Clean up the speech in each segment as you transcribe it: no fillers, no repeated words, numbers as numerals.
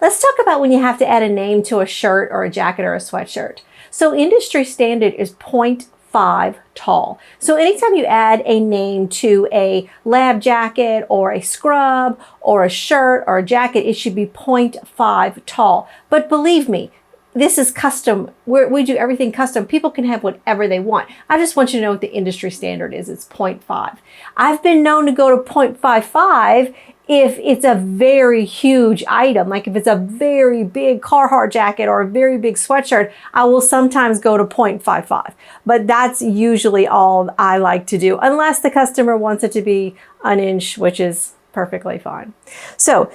Let's talk about when you have to add a name to a shirt or a jacket or a sweatshirt. So industry standard is 0.5 tall. So anytime you add a name to a lab jacket or a scrub or a shirt or a jacket, it should be 0.5 tall. But believe me, this is custom. We do everything custom. People can have whatever they want. I just want you to know what the industry standard is. It's 0.5. I've been known to go to 0.55 if it's a very huge item. Like if it's a very big Carhartt jacket or a very big sweatshirt, I will sometimes go to 0.55. But that's usually all I like to do, unless the customer wants it to be an inch, which is perfectly fine. So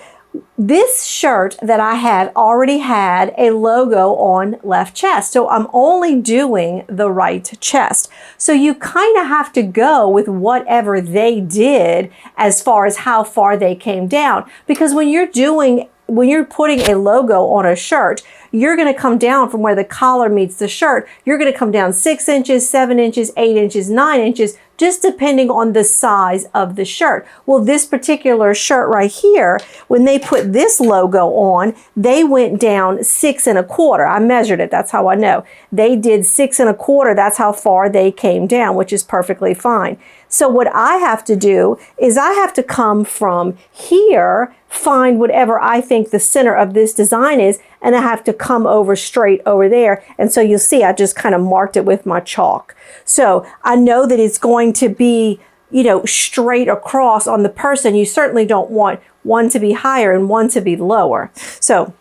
this shirt that I had already had a logo on left chest. So I'm only doing the right chest. So you kind of have to go with whatever they did as far as how far they came down. Because when you're putting a logo on a shirt, you're going to come down from where the collar meets the shirt. You're going to come down 6 inches, 7 inches, 8 inches, 9 inches, just depending on the size of the shirt. Well, this particular shirt right here, when they put this logo on, they went down 6 1/4. I measured it. That's how I know. They did 6 1/4. That's how far they came down, which is perfectly fine. So what I have to do is I have to come from here, find whatever I think the center of this design is, and I have to come over straight over there. And so you'll see I just kind of marked it with my chalk. So I know that it's going to be, you know, straight across on the person. You certainly don't want one to be higher and one to be lower. So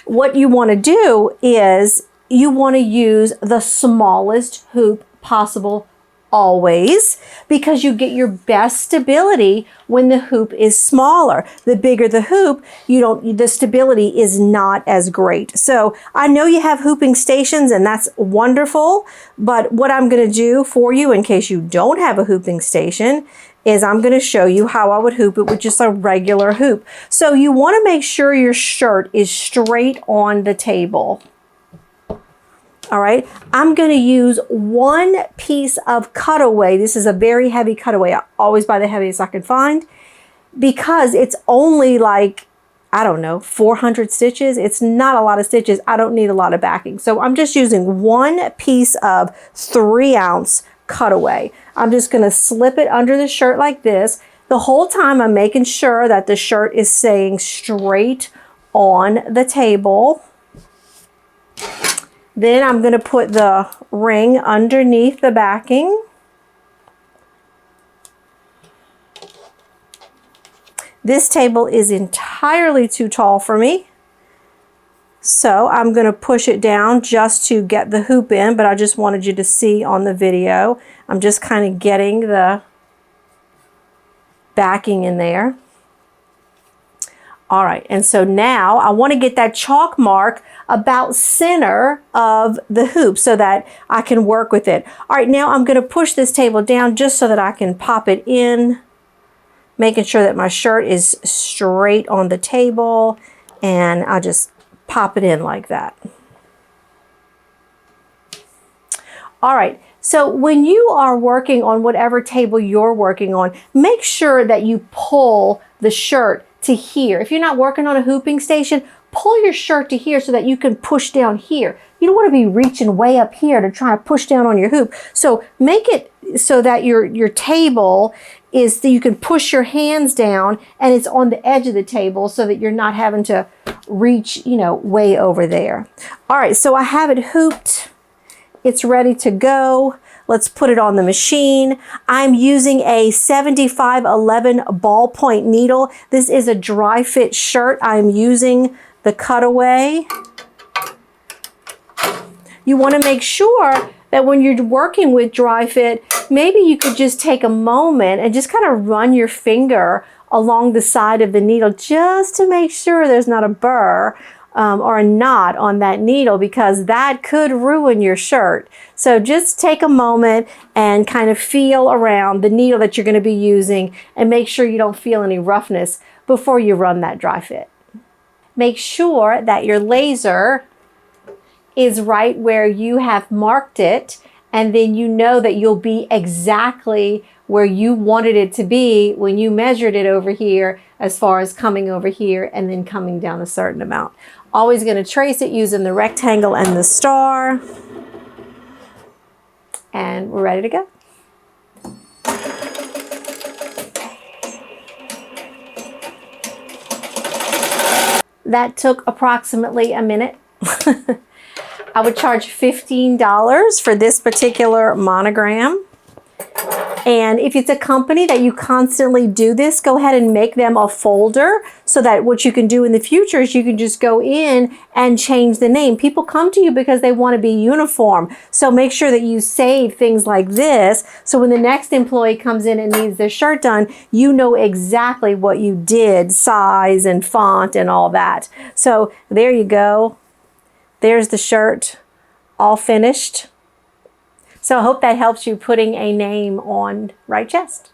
what you want to do is you want to use the smallest hoop possible always, because you get your best stability when the hoop is smaller. The bigger the hoop, the stability is not as great. So I know you have hooping stations and that's wonderful, but what I'm going to do for you in case you don't have a hooping station is I'm going to show you how I would hoop it with just a regular hoop. So you want to make sure your shirt is straight on the table. All right, I'm going to use one piece of cutaway. This is a very heavy cutaway. I always buy the heaviest I can find because it's only like, I don't know, 400 stitches. It's not a lot of stitches. I don't need a lot of backing. So I'm just using one piece of 3-ounce cutaway. I'm just going to slip it under the shirt like this. The whole time I'm making sure that the shirt is staying straight on the table. Then I'm going to put the ring underneath the backing. This table is entirely too tall for me. So I'm going to push it down just to get the hoop in, but I just wanted you to see on the video. I'm just kind of getting the backing in there. All right, and so now I want to get that chalk mark about center of the hoop so that I can work with it. All right, now I'm going to push this table down just so that I can pop it in, making sure that my shirt is straight on the table, and I'll just pop it in like that. All right. So when you are working on whatever table you're working on, make sure that you pull the shirt to here. If you're not working on a hooping station, pull your shirt to here so that you can push down here. You don't want to be reaching way up here to try to push down on your hoop. So make it so that your table is that you can push your hands down and it's on the edge of the table so that you're not having to reach, you know, way over there. All right, so I have it hooped. It's ready to go. Let's put it on the machine. I'm using a 7511 ballpoint needle. This is a dry fit shirt. I'm using the cutaway. You want to make sure that when you're working with dry fit, maybe you could just take a moment and just kind of run your finger along the side of the needle just to make sure there's not a burr or a knot on that needle, because that could ruin your shirt. So just take a moment and kind of feel around the needle that you're going to be using and make sure you don't feel any roughness before you run that dry fit. Make sure that your laser is right where you have marked it and then you know that you'll be exactly where you wanted it to be when you measured it over here, as far as coming over here and then coming down a certain amount. Always going to trace it using the rectangle and the star. And we're ready to go. That took approximately a minute. I would charge $15 for this particular monogram. And if it's a company that you constantly do this, go ahead and make them a folder, so that what you can do in the future is you can just go in and change the name. People come to you because they want to be uniform. So make sure that you save things like this, so when the next employee comes in and needs their shirt done, you know exactly what you did, size and font and all that. So there you go. There's the shirt all finished. So I hope that helps you putting a name on right chest.